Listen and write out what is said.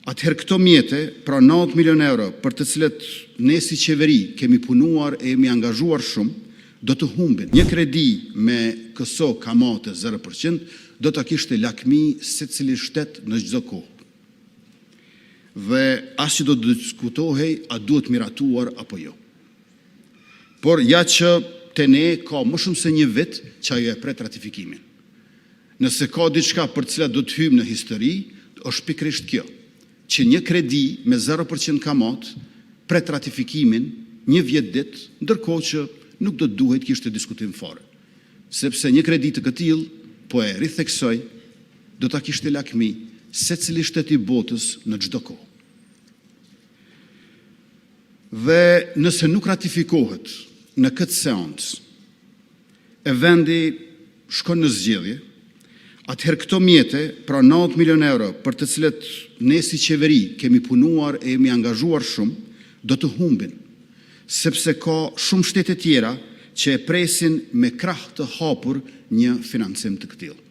Atëherë këto mjete, pra 90 milion euro, për të cilët ne si qeveri kemi punuar e jemi angazhuar shumë, do të humbin. Një kredi me këso kamate 0% do të kishte lakmi se cili shtet në çdo kohë. Dhe as që do të diskutohej a duhet miratuar apo jo. Por ja që te ne ka më shumë se një vit që ajo e pret ratifikimin. Nëse ka diçka për cilat do të hyjmë në histori, është pikërisht kjo, që një kredi me 0% kamat pret ratifikimin një 10 ditë, ndërkohë që nuk do të duhet kishte diskutim fare. Sepse një kredi të këtill, po e ritheksoj, do ta kishte lakmi secili shtet i botës në çdo kohë. Dhe nëse nuk ratifikohet në këtë seancë, e vendi shkon në zgjedhje, atëherë këto mjete, pra 90 milion euro, për të cilët ne si qeveri kemi punuar e jemi angazhuar shumë, do të humbin, sepse ka shumë shtete tjera që e presin me krah të hapur një financim të këtillë.